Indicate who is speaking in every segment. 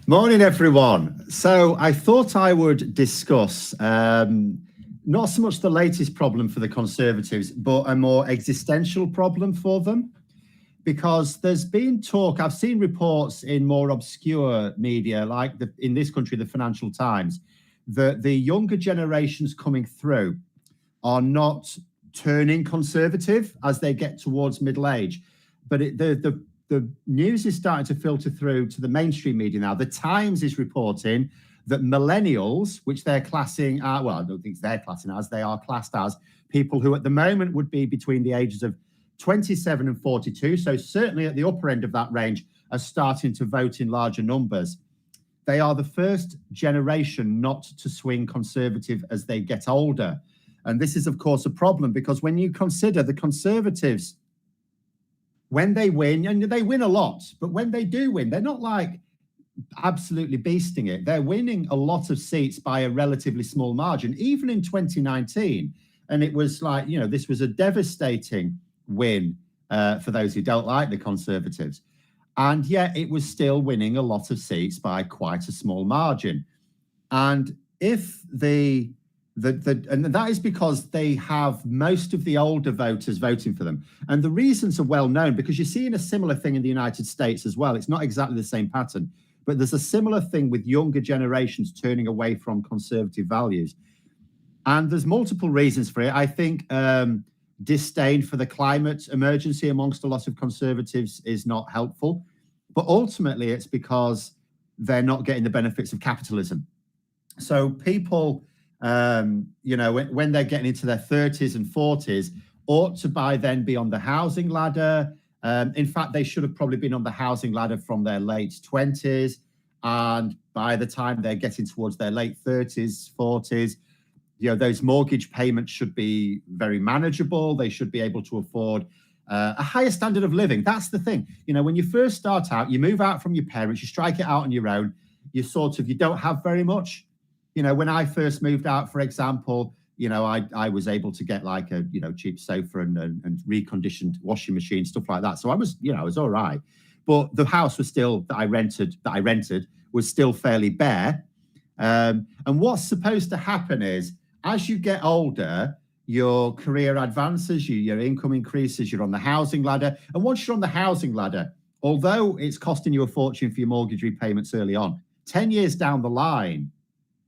Speaker 1: Morning, everyone. So I thought I would discuss not so much the latest problem for the Conservatives, but a more existential problem for them. Because there's been talk, I've seen reports in more obscure media, like in this country, the Financial Times, that the younger generations coming through are not turning conservative as they get towards middle age. But the news is starting to filter through to the mainstream media now. The Times is reporting that millennials, which they're classing, well, I don't think they're classing as, they are classed as people who at the moment would be between the ages of 27 and 42, so certainly at the upper end of that range, are starting to vote in larger numbers. They are the first generation not to swing conservative as they get older. And this is, of course, a problem because when you consider the Conservatives, when they win, and they win a lot, but when they do win, they're not like absolutely beasting it. They're winning a lot of seats by a relatively small margin, even in 2019. And it was like, this was a devastating win for those who don't like the Conservatives. And yet it was still winning a lot of seats by quite a small margin. And if and that is because they have most of the older voters voting for them. And the reasons are well known because you're seeing a similar thing in the United States as well. It's not exactly the same pattern, but there's a similar thing with younger generations turning away from conservative values. And there's multiple reasons for it. I think disdain for the climate emergency amongst a lot of Conservatives is not helpful. But ultimately, it's because they're not getting the benefits of capitalism. So people, when they're getting into their 30s and 40s, ought to by then be on the housing ladder. In fact, they should have probably been on the housing ladder from their late 20s. And by the time they're getting towards their late 30s, 40s, those mortgage payments should be very manageable. They should be able to afford a higher standard of living. That's the thing. When you first start out, you move out from your parents, you strike it out on your own. You don't have very much. When I first moved out, for example, I was able to get like a, cheap sofa and reconditioned washing machine, stuff like that. So I was all right. But the house was still that I rented was still fairly bare. And what's supposed to happen is as you get older, your career advances, your income increases, you're on the housing ladder. And once you're on the housing ladder, although it's costing you a fortune for your mortgage repayments early on, 10 years down the line,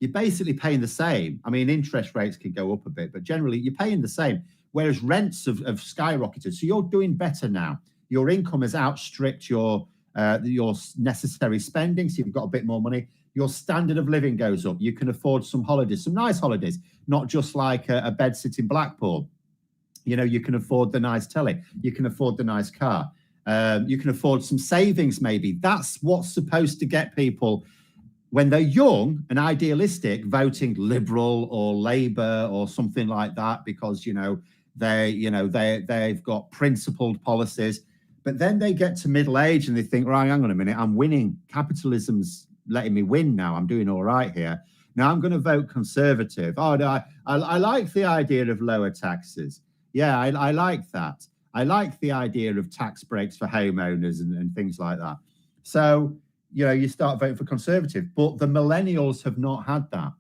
Speaker 1: you're basically paying the same. I mean, interest rates can go up a bit, but generally you're paying the same, whereas rents have skyrocketed. So you're doing better now. Your income has outstripped your necessary spending, so you've got a bit more money. Your standard of living goes up. You can afford some holidays, some nice holidays, not just like a bed sit in Blackpool. You can afford the nice telly. You can afford the nice car. You can afford some savings maybe. That's what's supposed to get people when they're young and idealistic, voting Liberal or Labour or something like that, because they've got principled policies. But then they get to middle age and they think, right, hang on a minute, I'm winning. Capitalism's letting me win now. I'm doing all right here. Now I'm going to vote Conservative. Oh, no, I like the idea of lower taxes. Yeah, I like that. I like the idea of tax breaks for homeowners and things like that. So, you start voting for Conservative, but the millennials have not had that.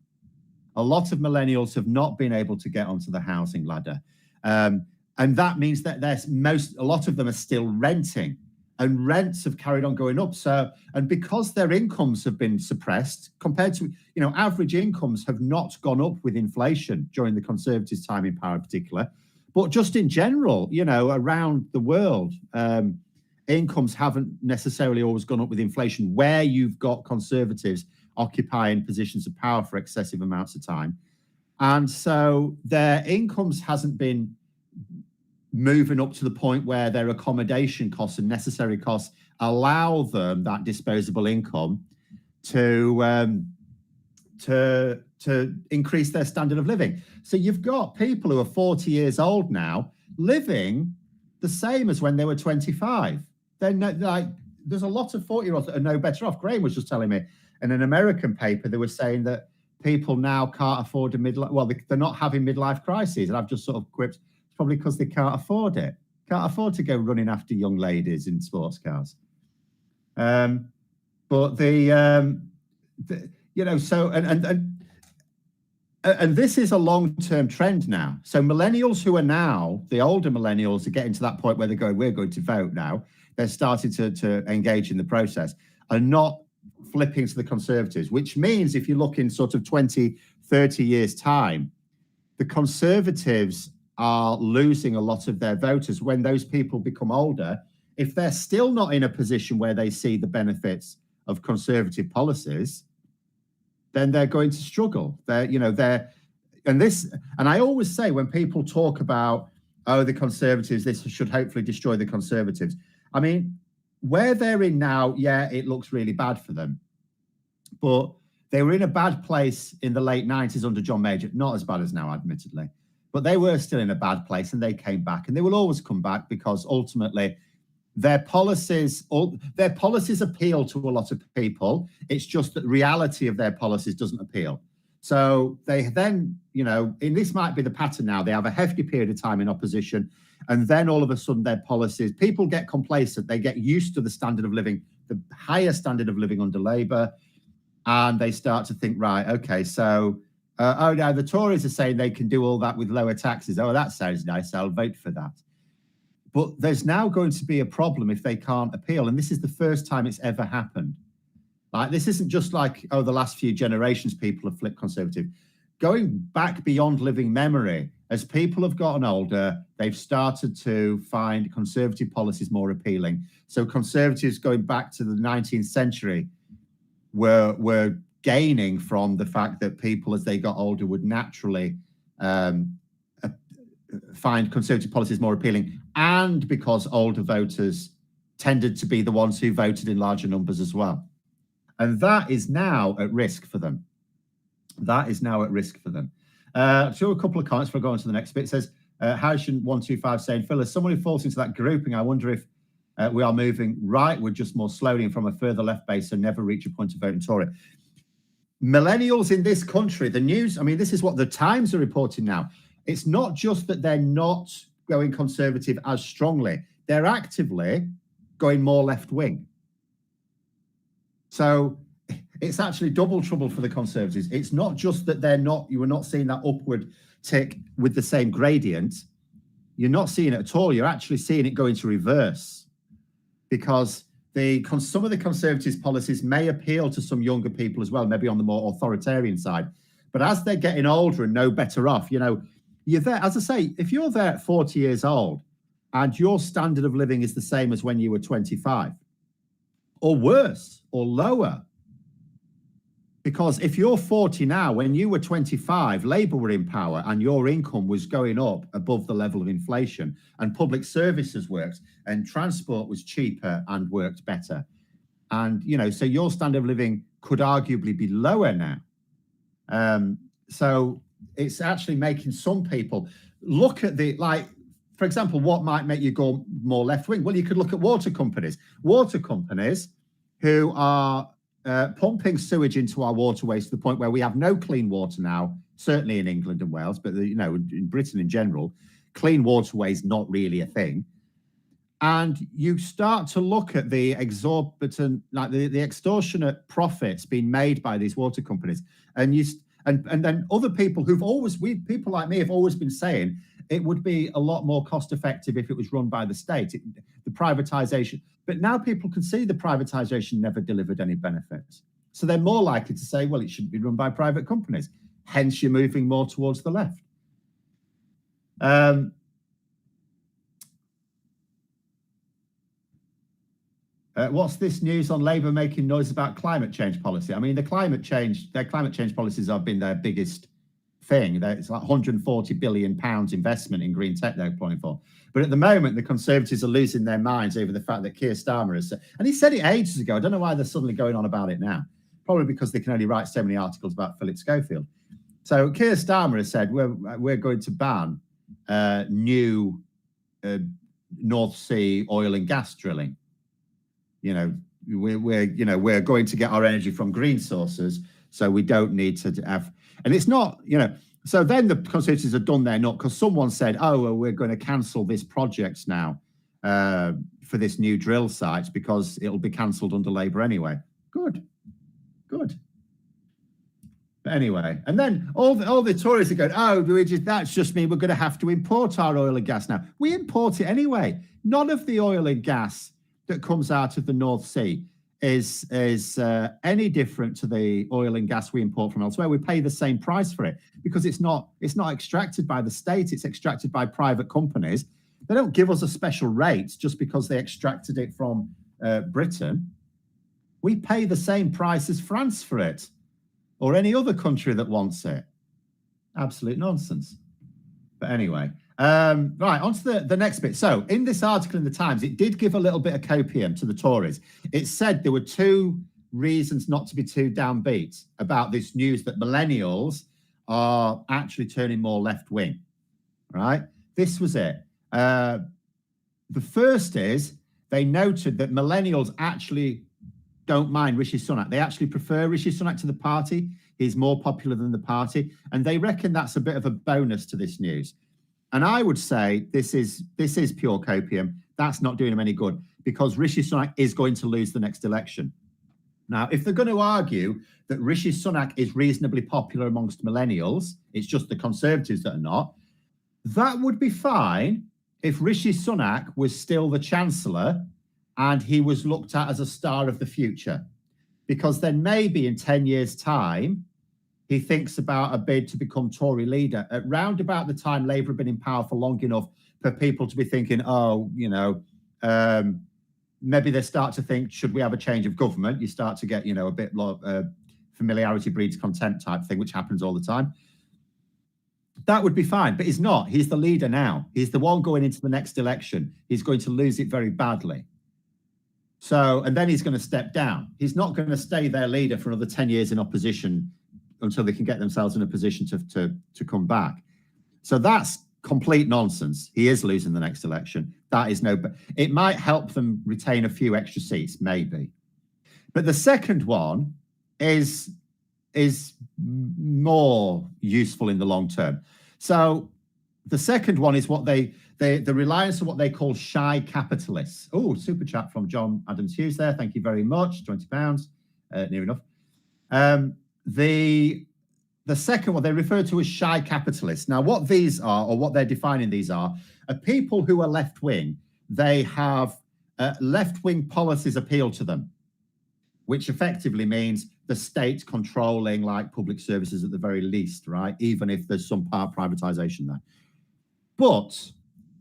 Speaker 1: A lot of millennials have not been able to get onto the housing ladder. And that means that a lot of them are still renting, and rents have carried on going up. So, and because their incomes have been suppressed compared to, average incomes have not gone up with inflation during the Conservatives' time in power in particular, but just in general, around the world, incomes haven't necessarily always gone up with inflation where you've got Conservatives occupying positions of power for excessive amounts of time. And so their incomes hasn't been moving up to the point where their accommodation costs and necessary costs allow them that disposable income to increase their standard of living. So you've got people who are 40 years old now living the same as when they were 25. There's a lot of 40-year-olds that are no better off. Graham was just telling me in an American paper, they were saying that people now can't afford they're not having midlife crises. And I've just sort of quipped, it's probably because they can't afford it. Can't afford to go running after young ladies in sports cars. But But you know, so and this is a long-term trend now. So millennials who are now, the older millennials are getting to that point where they're going, we're going to vote now. They're starting to engage in the process and not flipping to the Conservatives, which means if you look in sort of 20, 30 years' time, the Conservatives are losing a lot of their voters when those people become older. If they're still not in a position where they see the benefits of Conservative policies, then they're going to struggle. And I always say when people talk about, oh, the Conservatives, this should hopefully destroy the Conservatives. I mean, where they're in now, yeah, it looks really bad for them. But they were in a bad place in the late 90s under John Major, not as bad as now, admittedly. But they were still in a bad place and they came back, and they will always come back because ultimately their policies appeal to a lot of people. It's just that the reality of their policies doesn't appeal. So they then, and this might be the pattern now, they have a hefty period of time in opposition, and then all of a sudden their policies, people get complacent, they get used to the standard of living, the higher standard of living under Labour, and they start to think, right, okay, so, now the Tories are saying they can do all that with lower taxes. Oh, that sounds nice, I'll vote for that. But there's now going to be a problem if they can't appeal. And this is the first time it's ever happened. Like, this isn't just like, oh, the last few generations people have flipped Conservative. Going back beyond living memory, as people have gotten older, they've started to find Conservative policies more appealing. So Conservatives going back to the 19th century were gaining from the fact that people, as they got older, would naturally find Conservative policies more appealing, and because older voters tended to be the ones who voted in larger numbers as well. And that is now at risk for them. That is now at risk for them. So a couple of comments before going to the next bit. It says, Howson125 saying, Phil, as someone who falls into that grouping, I wonder if we are moving rightward just more slowly and from a further left base and never reach a point of voting Tory. Millennials in this country, the news, I mean, this is what the Times are reporting now. It's not just that they're not going Conservative as strongly, they're actively going more left-wing. So it's actually double trouble for the Conservatives. It's not just that you are not seeing that upward tick with the same gradient. You're not seeing it at all. You're actually seeing it go into reverse, because some of the Conservatives' policies may appeal to some younger people as well, maybe on the more authoritarian side. But as they're getting older and no better off, you're there, as I say, if you're there at 40 years old and your standard of living is the same as when you were 25, or worse, or lower, because if you're 40 now, when you were 25, Labour were in power and your income was going up above the level of inflation, and public services worked and transport was cheaper and worked better. And, so your standard of living could arguably be lower now. So it's actually making some people look at for example, what might make you go more left-wing? Well, you could look at water companies who are pumping sewage into our waterways to the point where we have no clean water now, certainly in England and Wales, but in Britain in general, clean waterways not really a thing. And you start to look at the exorbitant, like the extortionate profits being made by these water companies, and then other people people like me have always been saying it would be a lot more cost effective if it was run by the state, the privatization. But now people can see the privatization never delivered any benefits. So they're more likely to say, well, it shouldn't be run by private companies. Hence, you're moving more towards the left. What's this news on Labour making noise about climate change policy? I mean, their climate change policies have been their biggest thing. It's like £140 billion investment in green tech they're applying for. But at the moment, the Conservatives are losing their minds over the fact that Keir Starmer has said, and he said it ages ago. I don't know why they're suddenly going on about it now. Probably because they can only write so many articles about Philip Schofield. So Keir Starmer has said, we're going to ban new North Sea oil and gas drilling. We're going to get our energy from green sources, so we don't need to have. And it's not, so then the Conservatives have done their nut because someone said, oh, well, we're going to cancel this project now for this new drill site because it'll be cancelled under Labour anyway. Good. Good. But anyway, and then all the Tories are going, oh, that's just mean we're going to have to import our oil and gas now. We import it anyway. None of the oil and gas that comes out of the North Sea is any different to the oil and gas we import from elsewhere. We pay the same price for it because it's not extracted by the state. It's extracted by private companies. They don't give us a special rate just because they extracted it from Britain. We pay the same price as France for it, or any other country that wants it. Absolute nonsense. But anyway, right, on to the next bit. So in this article in the Times, it did give a little bit of copium to the Tories. It said there were 2 reasons not to be too downbeat about this news that millennials are actually turning more left-wing, right? This was it. The first is they noted that millennials actually don't mind Rishi Sunak. They actually prefer Rishi Sunak to the party. He's more popular than the party. And they reckon that's a bit of a bonus to this news. And I would say this is pure copium. That's not doing them any good because Rishi Sunak is going to lose the next election. Now, if they're going to argue that Rishi Sunak is reasonably popular amongst millennials, it's just the Conservatives that are not, that would be fine if Rishi Sunak was still the Chancellor and he was looked at as a star of the future, because then maybe in 10 years' time, he thinks about a bid to become Tory leader at round about the time Labour have been in power for long enough for people to be thinking, oh, maybe they start to think, should we have a change of government? You start to get, a bit familiarity breeds contempt type thing, which happens all the time. That would be fine, but he's not. He's the leader now. He's the one going into the next election. He's going to lose it very badly. So, and then he's going to step down. He's not going to stay their leader for another 10 years in opposition until they can get themselves in a position to come back. So that's complete nonsense. He is losing the next election. That is it might help them retain a few extra seats, maybe. But the second one is more useful in the long term. So the second one is what the reliance on what they call shy capitalists. Oh, super chat from John Adams Hughes there. Thank you very much. £20, near enough. The second one they refer to as shy capitalists. Now, what these are, or what they're defining these are people who are left-wing. They have left-wing policies appeal to them, which effectively means the state controlling like public services at the very least, right? Even if there's some part privatization there. But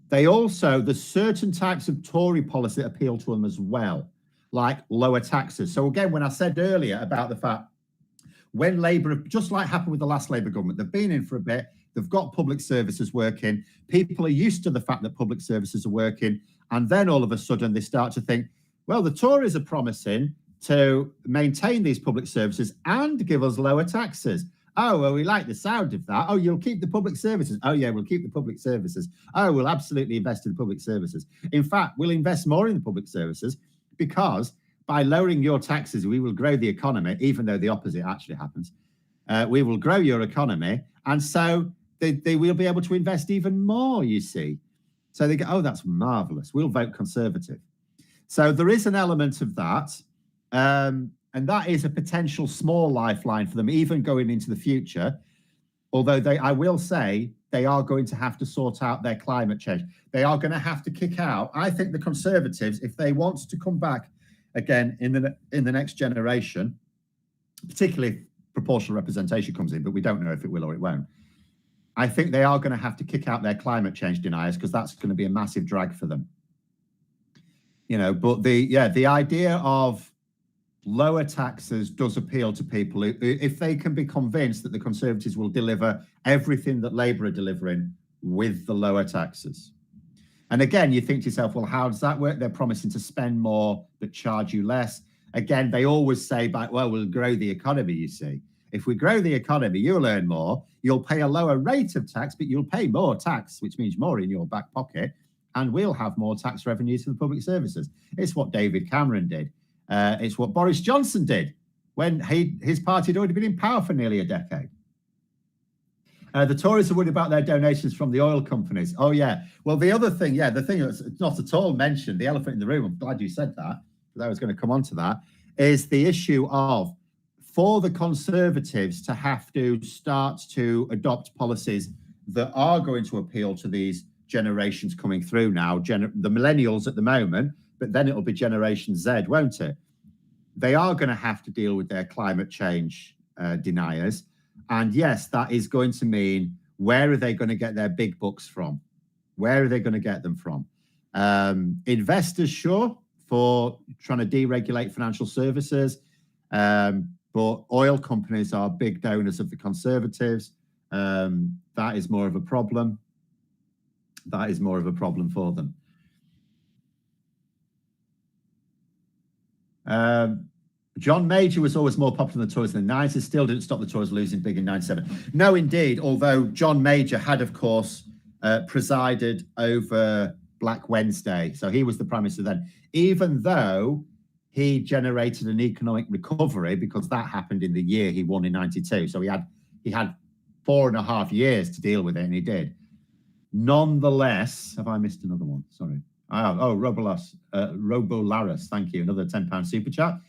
Speaker 1: there's certain types of Tory policy that appeal to them as well, like lower taxes. So again, when I said earlier about the fact when Labour, just like happened with the last Labour government, they've been in for a bit, they've got public services working, people are used to the fact that public services are working, and then all of a sudden they start to think, well, the Tories are promising to maintain these public services and give us lower taxes. Oh, well, we like the sound of that. Oh, you'll keep the public services. Oh, yeah, we'll keep the public services. Oh, we'll absolutely invest in the public services. In fact, we'll invest more in the public services because by lowering your taxes, we will grow the economy, even though the opposite actually happens. We will grow your economy. And so they will be able to invest even more, you see. So they go, oh, that's marvelous. We'll vote Conservative. So there is an element of that. And that is a potential small lifeline for them, even going into the future. Although I will say, they are going to have to sort out their climate change. They are going to have to kick out. I think the Conservatives, if they want to come back again in the next generation, particularly if proportional representation comes in, but we don't know if it will or it won't. I think they are going to have to kick out their climate change deniers because that's going to be a massive drag for them. But the idea of lower taxes does appeal to people if they can be convinced that the Conservatives will deliver everything that Labour are delivering with the lower taxes. And again, you think to yourself, well, how does that work? They're promising to spend more but charge you less. Again, they always say, well, we'll grow the economy, you see. If we grow the economy, you'll earn more. You'll pay a lower rate of tax, but you'll pay more tax, which means more in your back pocket. And we'll have more tax revenues for the public services. It's what David Cameron did. It's what Boris Johnson did when his party had already been in power for nearly a decade. The Tories are worried about their donations from the oil companies. Oh, yeah. Well, the other thing, the thing that's not at all mentioned, the elephant in the room, I'm glad you said that, because I was going to come on to that, is the issue of for the Conservatives to have to start to adopt policies that are going to appeal to these generations coming through now, the millennials at the moment, but then it'll be Generation Z, won't it? They are going to have to deal with their climate change deniers. And yes, that is going to mean, where are they going to get their big bucks from? Where are they going to get them from? Investors, sure, for trying to deregulate financial services. But oil companies are big donors of the Conservatives. That is more of a problem. That is more of a problem for them. John Major was always more popular than the Tories in the 90s, still didn't stop the Tories losing big in 97. No, indeed, although John Major had, of course, presided over Black Wednesday. So he was the Prime Minister then, even though he generated an economic recovery, because that happened in the year he won in 92. So he had 4.5 years to deal with it, and he did. Nonetheless, have I missed another one? Sorry. Oh, Robolaris, thank you. Another £10 super chat.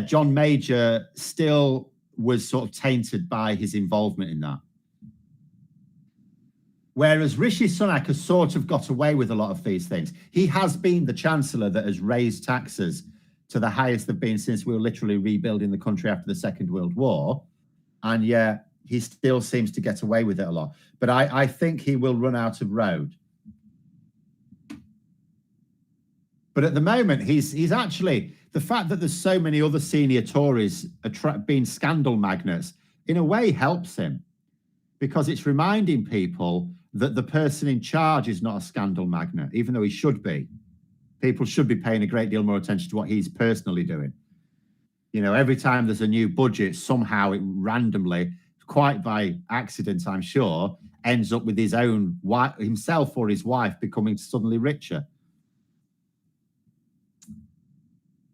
Speaker 1: John Major still was sort of tainted by his involvement in that. Whereas Rishi Sunak has sort of got away with a lot of these things. He has been the Chancellor that has raised taxes to the highest they've been since we were literally rebuilding the country after the Second World War. And yet he still seems to get away with it a lot. But I think he will run out of road. But at the moment, he's actually, the fact that there's so many other senior Tories being scandal magnets, in a way helps him, because it's reminding people that the person in charge is not a scandal magnet, even though he should be. People should be paying a great deal more attention to what he's personally doing. You know, every time there's a new budget, somehow it randomly, quite by accident, I'm sure, ends up with his own wife, himself or his wife becoming suddenly richer.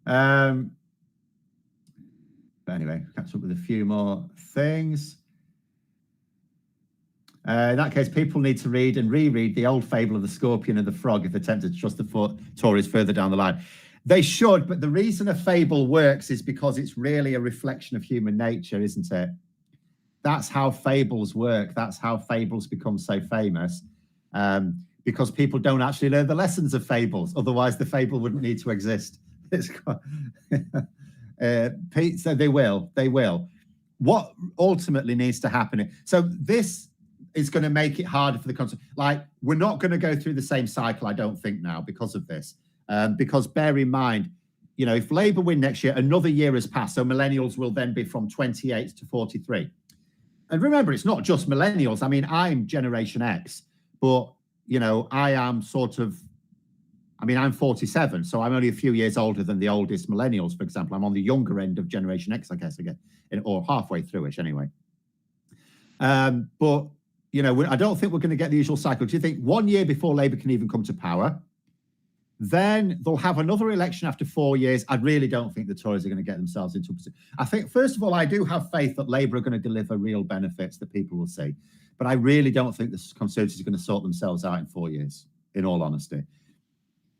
Speaker 1: But anyway, catch up with a few more things. In that case, people need to read and reread the old fable of the scorpion and the frog if they attempt to trust the Tories further down the line. They should, but the reason a fable works is because it's really a reflection of human nature, isn't it? That's how fables work. That's how fables become so famous, because people don't actually learn the lessons of fables. Otherwise, the fable wouldn't need to exist. It's quite, so they will. What ultimately needs to happen? So this is going to make it harder for the country. Like, we're not going to go through the same cycle, I don't think, now because of this. Because bear in mind, you know, if Labour win next year, another year has passed. So millennials will then be from 28 to 43. And remember, it's not just millennials. I mean, I'm Generation X, but, you know, I'm 47, so I'm only a few years older than the oldest millennials, for example. I'm on the younger end of Generation X, I guess, again, or halfway through-ish anyway. But, you know, I don't think we're going to get the usual cycle. Do you think 1 year before Labour can even come to power? Then they'll have another election after 4 years. I really don't think the Tories are going to get themselves into a position. I think, first of all, I do have faith that Labour are going to deliver real benefits that people will see. But I really don't think the Conservatives are going to sort themselves out in 4 years, in all honesty.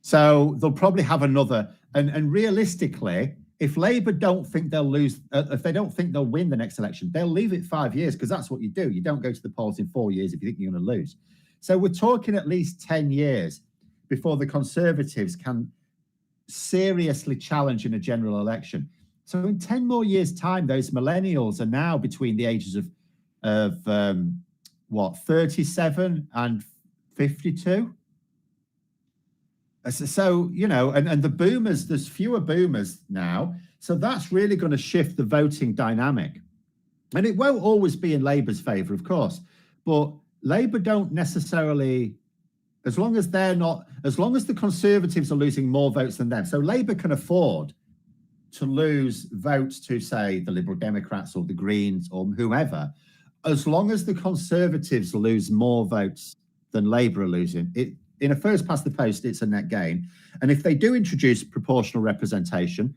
Speaker 1: So they'll probably have another. And realistically, if Labour don't think they'll lose, if they don't think they'll win the next election, they'll leave it 5 years, because that's what you do. You don't go to the polls in 4 years if you think you're going to lose. So we're talking at least 10 years before the Conservatives can seriously challenge in a general election. So in 10 more years' time, those millennials are now between the ages of 37 and 52. So, you know, and the boomers, there's fewer boomers now. So that's really going to shift the voting dynamic. And it won't always be in Labour's favour, of course. But Labour don't necessarily, as long as the Conservatives are losing more votes than them. So Labour can afford to lose votes to, say, the Liberal Democrats or the Greens or whoever, as long as the Conservatives lose more votes than Labour are losing. In a first past the post, it's a net gain. And if they do introduce proportional representation,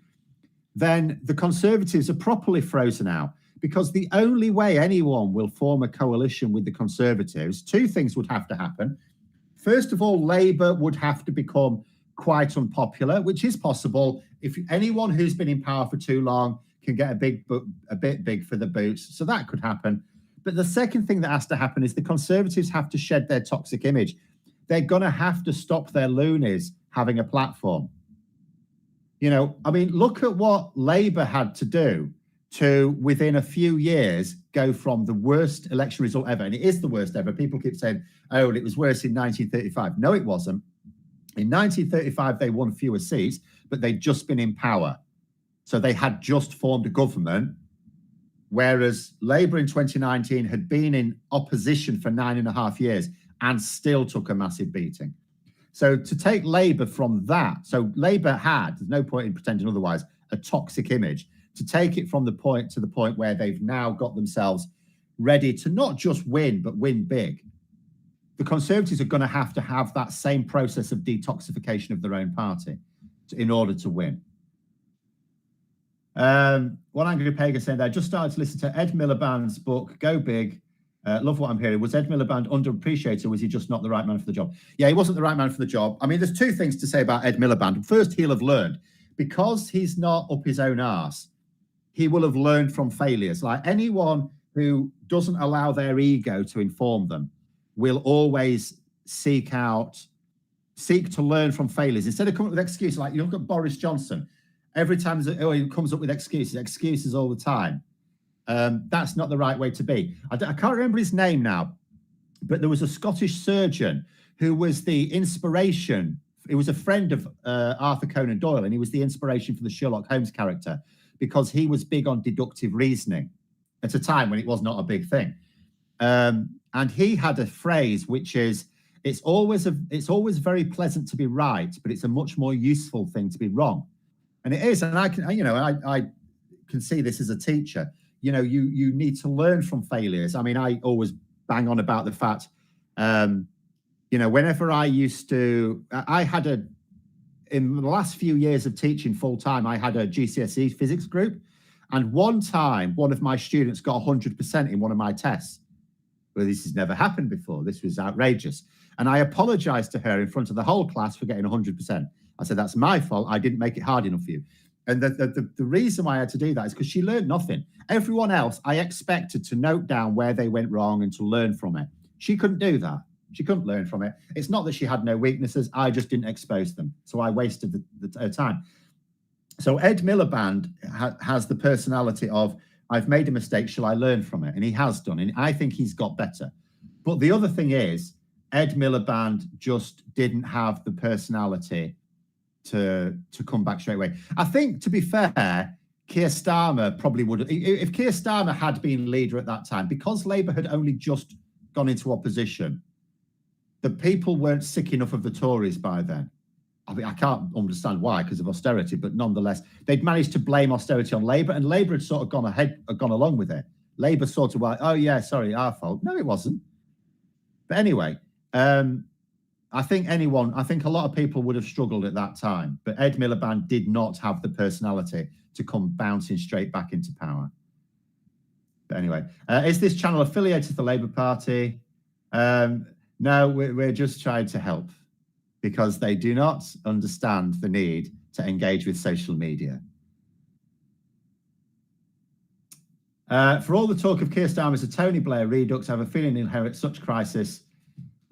Speaker 1: then the Conservatives are properly frozen out, because the only way anyone will form a coalition with the Conservatives, two things would have to happen. First of all, Labour would have to become quite unpopular, which is possible if anyone who's been in power for too long can get a bit big for the boots. So that could happen. But the second thing that has to happen is the Conservatives have to shed their toxic image. They're going to have to stop their loonies having a platform. You know, I mean, look at what Labour had to do to, within a few years, go from the worst election result ever. And it is the worst ever. People keep saying, oh, it was worse in 1935. No, it wasn't. In 1935, they won fewer seats, but they'd just been in power. So they had just formed a government, whereas Labour in 2019 had been in opposition for 9.5 years and still took a massive beating. So to take Labour from that, so Labour had, there's no point in pretending otherwise, a toxic image. To take it from the point to the point where they've now got themselves ready to not just win, but win big. The Conservatives are going to have that same process of detoxification of their own party in order to win. One angry pagan saying there, I just started to listen to Ed Miliband's book, Go Big. Love what I'm hearing. Was Ed Miliband underappreciated, or was he just not the right man for the job? Yeah, he wasn't the right man for the job. I mean, there's two things to say about Ed Miliband. First, he'll have learned. Because he's not up his own arse, he will have learned from failures. Like anyone who doesn't allow their ego to inform them will always seek to learn from failures. Instead of coming up with excuses, like you look at Boris Johnson, every time he comes up with excuses all the time. That's not the right way to be. I can't remember his name now, but there was a Scottish surgeon who was the inspiration. He was a friend of Arthur Conan Doyle, and he was the inspiration for the Sherlock Holmes character because he was big on deductive reasoning at a time when it was not a big thing. And he had a phrase which is, it's always very pleasant to be right, but it's a much more useful thing to be wrong. And it is, and I can see this as a teacher. You know, you need to learn from failures. I mean, I always bang on about the fact, whenever in the last few years of teaching full time, I had a GCSE physics group. And one time, one of my students got 100% in one of my tests. Well, this has never happened before. This was outrageous. And I apologized to her in front of the whole class for getting 100%. I said, that's my fault. I didn't make it hard enough for you. And the reason why I had to do that is because she learned nothing. Everyone else, I expected to note down where they went wrong and to learn from it. She couldn't do that. She couldn't learn from it. It's not that she had no weaknesses. I just didn't expose them. So I wasted the time. So Ed Miliband has the personality of, I've made a mistake, shall I learn from it? And he has done. And I think he's got better. But the other thing is, Ed Miliband just didn't have the personality to come back straight away. I think, to be fair, Keir Starmer probably would have, if Keir Starmer had been leader at that time, because Labour had only just gone into opposition, the people weren't sick enough of the Tories by then. I mean, I can't understand why, because of austerity, but nonetheless, they'd managed to blame austerity on Labour, and Labour had sort of gone along with it. Labour sort of like, oh yeah, sorry, our fault. No, it wasn't. But anyway, I think a lot of people would have struggled at that time, but Ed Miliband did not have the personality to come bouncing straight back into power. But anyway, is this channel affiliated with the Labour Party? No, we're just trying to help because they do not understand the need to engage with social media. For all the talk of Keir Starmer as a Tony Blair redux, I have a feeling he'll inherit such crisis.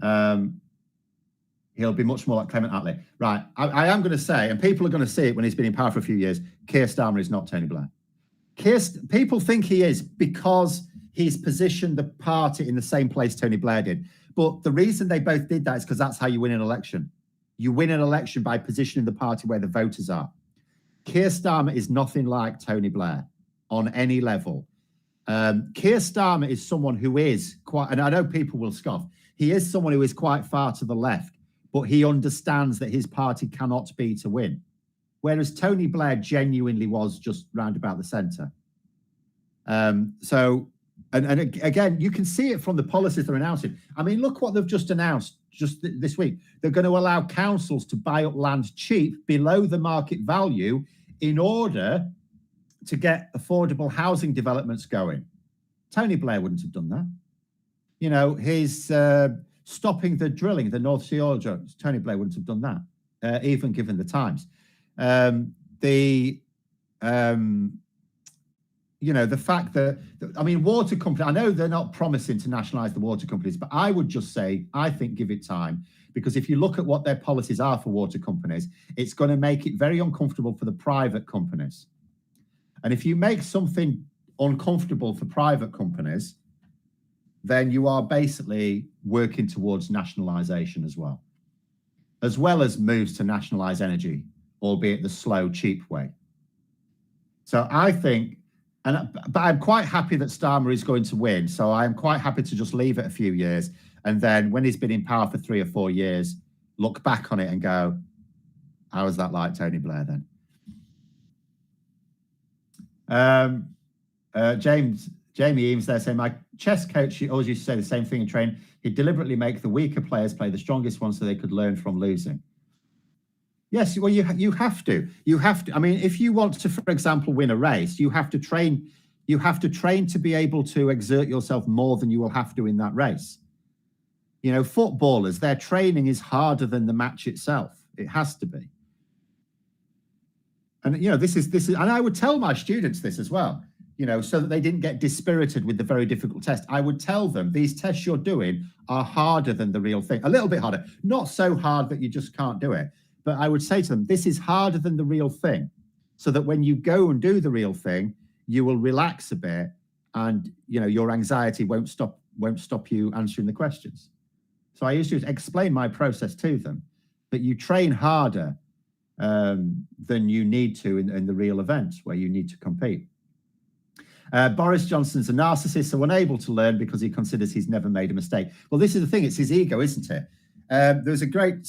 Speaker 1: He'll be much more like Clement Attlee. Right, I am going to say, and people are going to see it when he's been in power for a few years, Keir Starmer is not Tony Blair. People think he is because he's positioned the party in the same place Tony Blair did. But the reason they both did that is because that's how you win an election. You win an election by positioning the party where the voters are. Keir Starmer is nothing like Tony Blair on any level. Keir Starmer is someone who is quite, and I know people will scoff, he is someone who is quite far to the left, but he understands that his party cannot be to win. Whereas Tony Blair genuinely was just round about the centre. And again, you can see it from the policies they're announcing. I mean, look what they've just announced just this week. They're going to allow councils to buy up land cheap below the market value in order to get affordable housing developments going. Tony Blair wouldn't have done that. You know, his stopping the drilling, the North Sea oil drugs, Tony Blair wouldn't have done that, even given the times. the the fact that, I mean, water companies, I know they're not promising to nationalize the water companies, but I would just say, I think give it time, because if you look at what their policies are for water companies, it's going to make it very uncomfortable for the private companies. And if you make something uncomfortable for private companies, then you are basically working towards nationalization as well as moves to nationalize energy, albeit the slow, cheap way. So I think, but I'm quite happy that Starmer is going to win. So I'm quite happy to just leave it a few years. And then when he's been in power for 3 or 4 years, look back on it and go, how was that like Tony Blair then? Jamie Eames there saying, my chess coach always used to say the same thing in training. He'd deliberately make the weaker players play the strongest ones so they could learn from losing. Yes, well, you have to. You have to. I mean, if you want to, for example, win a race, you have to train. You have to train to be able to exert yourself more than you will have to in that race. You know, footballers, their training is harder than the match itself. It has to be. And you know, this is, and I would tell my students this as well. You know, so that they didn't get dispirited with the very difficult test. I would tell them these tests you're doing are harder than the real thing. A little bit harder, not so hard that you just can't do it. But I would say to them, this is harder than the real thing, so that when you go and do the real thing, you will relax a bit, and you know your anxiety won't stop you answering the questions. So I used to explain my process to them, that you train harder than you need to in the real events where you need to compete. Boris Johnson's a narcissist, so unable to learn because he considers he's never made a mistake. Well, this is the thing, it's his ego, isn't it? There's a great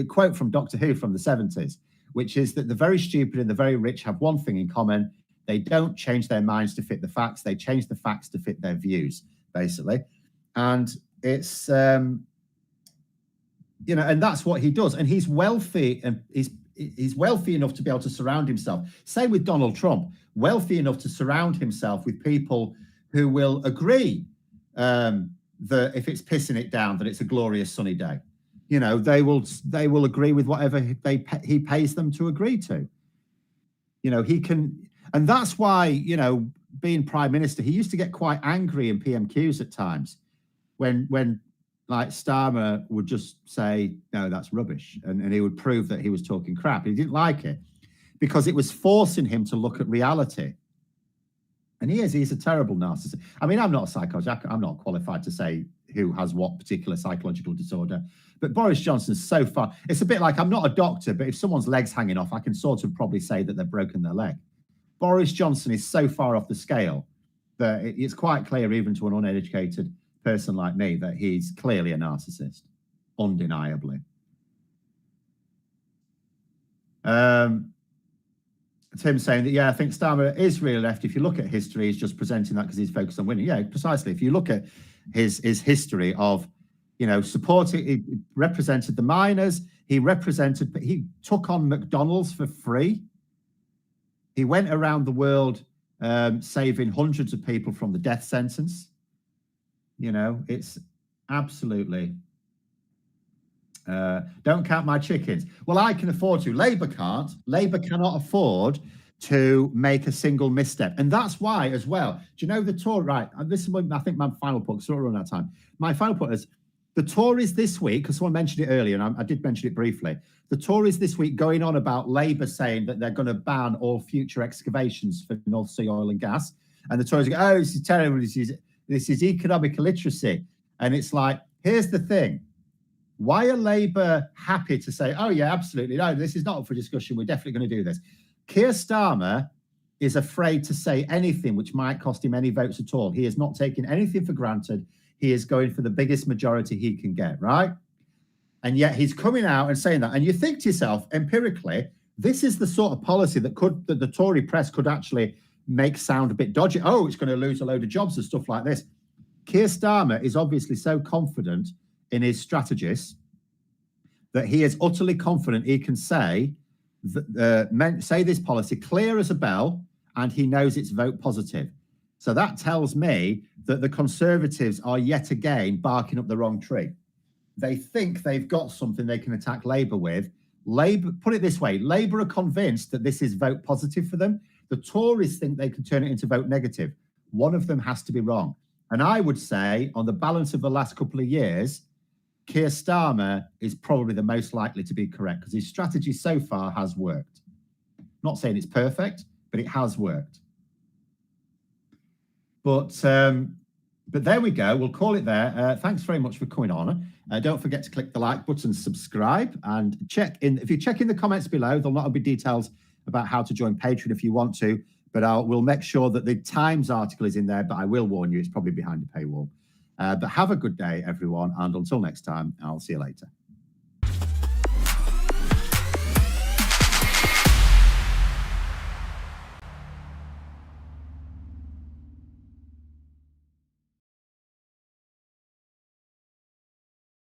Speaker 1: quote from Doctor Who from the 70s, which is that the very stupid and the very rich have one thing in common. They don't change their minds to fit the facts. They change the facts to fit their views, basically. And it's, and that's what he does. And he's wealthy, and he's wealthy enough to be able to surround himself. Same with Donald Trump, wealthy enough to surround himself with people who will agree that if it's pissing it down, that it's a glorious sunny day. You know, they will agree with whatever he pays them to agree to. You know, he can, and that's why, you know, being prime minister, he used to get quite angry in PMQs at times when like Starmer would just say, no, that's rubbish. And he would prove that he was talking crap. He didn't like it because it was forcing him to look at reality. And he's a terrible narcissist. I mean, I'm not a psychologist. I'm not qualified to say who has what particular psychological disorder. But Boris Johnson's so far, it's a bit like, I'm not a doctor, but if someone's leg's hanging off, I can sort of probably say that they've broken their leg. Boris Johnson is so far off the scale that it's quite clear, even to an uneducated person like me, that he's clearly a narcissist, undeniably. Tim saying that, yeah, I think Starmer is really left. If you look at history, he's just presenting that because he's focused on winning. Yeah, precisely. If you look at his history of, you know, supporting, he represented the miners, he took on McDonald's for free. He went around the world saving hundreds of people from the death sentence. You know, it's absolutely, don't count my chickens. Well, I can afford to. Labour can't. Labour cannot afford to make a single misstep. And that's why, as well, do you know the Tory, right, this is, I think, my final point, because we're running out of time. My final point is, the Tories this week, because someone mentioned it earlier, and I did mention it briefly, the Tories this week going on about Labour saying that they're going to ban all future excavations for North Sea oil and gas. And the Tories go, oh, this is terrible, this is economic illiteracy. And it's like, here's the thing. Why are Labour happy to say, oh, yeah, absolutely, no, this is not up for discussion, we're definitely going to do this? Keir Starmer is afraid to say anything which might cost him any votes at all. He is not taking anything for granted. He is going for the biggest majority he can get, right? And yet he's coming out and saying that. And you think to yourself, empirically, this is the sort of policy that the Tory press could actually make sound a bit dodgy. Oh, it's going to lose a load of jobs and stuff like this. Keir Starmer is obviously so confident in his strategists that he is utterly confident he can say this policy clear as a bell, and he knows it's vote positive. So that tells me that the Conservatives are yet again barking up the wrong tree. They think they've got something they can attack Labour with, Labour, put it this way, Labour are convinced that this is vote positive for them. The Tories think they can turn it into vote negative. One of them has to be wrong. And I would say, on the balance of the last couple of years, Keir Starmer is probably the most likely to be correct because his strategy so far has worked. Not saying it's perfect, but it has worked. But there we go. We'll call it there. Thanks very much for coming on. Don't forget to click the like button, subscribe, and check in. If you check in the comments below, there'll not be details about how to join Patreon if you want to, but we'll make sure that the Times article is in there, but I will warn you, it's probably behind a paywall. But have a good day, everyone, and until next time, I'll see you later.